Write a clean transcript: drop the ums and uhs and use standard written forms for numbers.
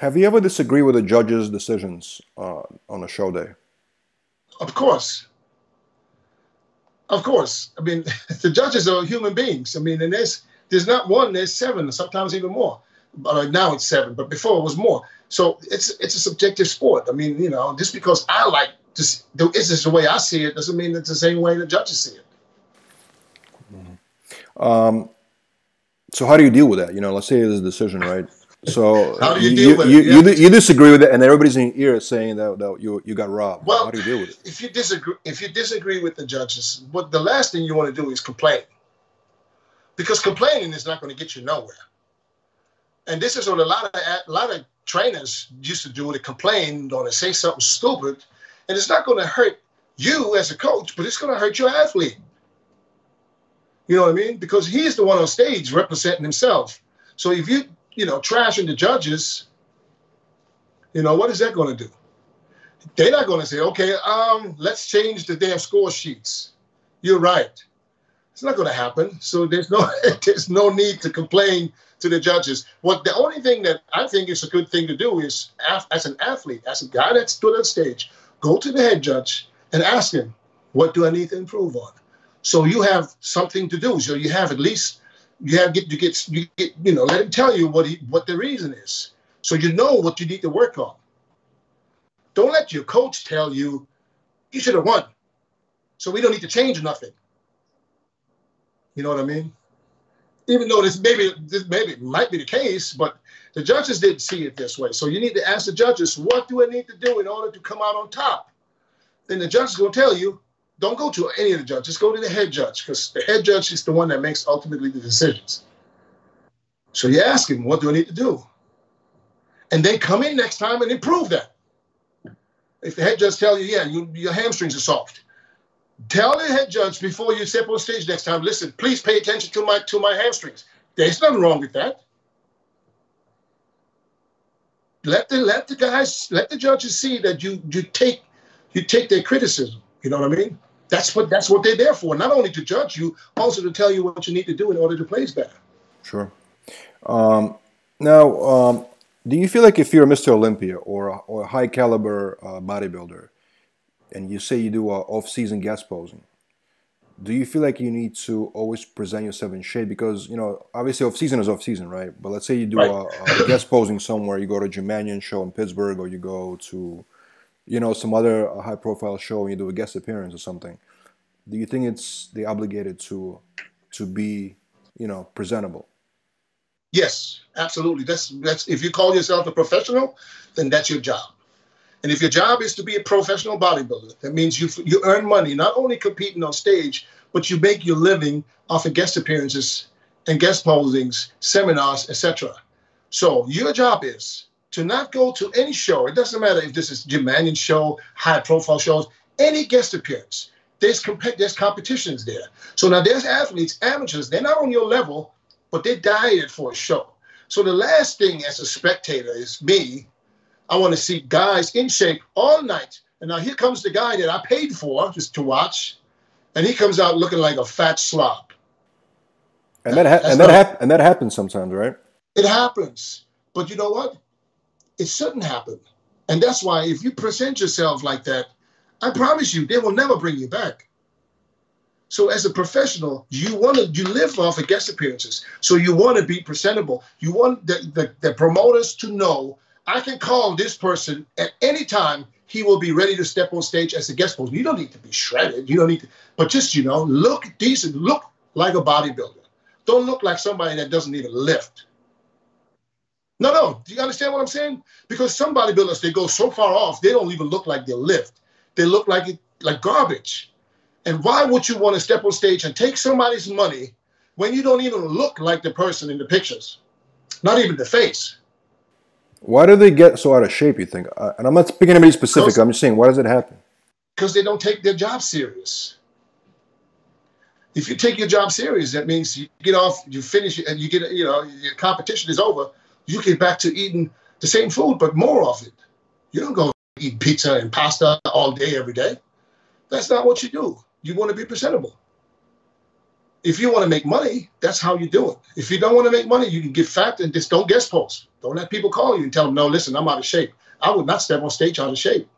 Have you ever disagreed with the judges' decisions on a show day? Of course. Of course. I mean, the judges are human beings. I mean, and there's not one, there's seven, sometimes even more. But now it's seven, but before it was more. So it's a subjective sport. I mean, you know, just because I like this is the way I see it doesn't mean it's the same way the judges see it. Mm-hmm. So how do you deal with that? You know, let's say there's a decision, right? So how do you deal with it? You disagree with it, and everybody's in your ear saying that you got robbed. Well, how do you deal with it? If you disagree with the judges, what the last thing you want to do is complain, because complaining is not going to get you nowhere. And this is what a lot of trainers used to do. They complain or they say something stupid, and it's not going to hurt you as a coach, but it's going to hurt your athlete. You know what I mean? Because he's the one on stage representing himself. So if you trashing the judges, what is that going to do? They're not going to say, okay, let's change the damn score sheets. You're right. It's not going to happen. So there's no need to complain to the judges. The only thing that I think is a good thing to do is, as an athlete, as a guy that stood on stage, go to the head judge and ask him, what do I need to improve on? So you have something to do. So you have at least let him tell you what the reason is. So you know what you need to work on. Don't let your coach tell you, you should have won. So we don't need to change nothing. You know what I mean? Even though this maybe might be the case, but the judges didn't see it this way. So you need to ask the judges, what do I need to do in order to come out on top? Then the judge is going to tell you, don't go to any of the judges, go to the head judge, because the head judge is the one that makes ultimately the decisions. So you ask him, what do I need to do? And then come in next time and improve that. If the head judge tells you, yeah, your hamstrings are soft, tell the head judge before you step on stage next time, listen, please pay attention to my hamstrings. There's nothing wrong with that. Let the judges see that you take their criticism. You know what I mean? That's what they're there for. Not only to judge you, also to tell you what you need to do in order to place better. Sure. Now, do you feel like if you're Mr. Olympia or a high caliber bodybuilder, and you say you do off-season guest posing, do you feel like you need to always present yourself in shape? Because, obviously off-season is off-season, right? But let's say you do a guest posing somewhere, you go to a Jim Mannion show in Pittsburgh, or you go to, some other high-profile show and you do a guest appearance or something. Do you think they're obligated to be, presentable? Yes, absolutely. That's if you call yourself a professional, then that's your job. And if your job is to be a professional bodybuilder, that means you earn money, not only competing on stage, but you make your living off of guest appearances and guest posings, seminars, etc. So your job is to not go to any show. It doesn't matter if this is Jim Mannion show, high-profile shows, any guest appearance. There's competitions there. So now there's athletes, amateurs, they're not on your level, but they're dieted for a show. So the last thing as a spectator is me. I want to see guys in shape all night. And now here comes the guy that I paid for just to watch, and he comes out looking like a fat slob. And that happens sometimes, right? It happens. But you know what? It shouldn't happen. And that's why if you present yourself like that, I promise you, they will never bring you back. So as a professional, you live off of guest appearances. So you want to be presentable. You want the promoters to know, I can call this person at any time. He will be ready to step on stage as a guest poster. You don't need to be shredded. You don't need to, but just, look decent. Look like a bodybuilder. Don't look like somebody that doesn't even lift. No. Do you understand what I'm saying? Because some bodybuilders, they go so far off, they don't even look like they lift. They look like garbage. And why would you want to step on stage and take somebody's money when you don't even look like the person in the pictures? Not even the face. Why do they get so out of shape, you think? And I'm not speaking anybody specific. I'm just saying, why does it happen? Because they don't take their job serious. If you take your job serious, that means you get off, you finish, and you get, your competition is over. You get back to eating the same food, but more of it. You don't go eat pizza and pasta all day, every day. That's not what you do. You want to be presentable. If you want to make money, that's how you do it. If you don't want to make money, you can get fat and just don't guest post. Don't let people call you and tell them, no, listen, I'm out of shape. I would not step on stage out of shape.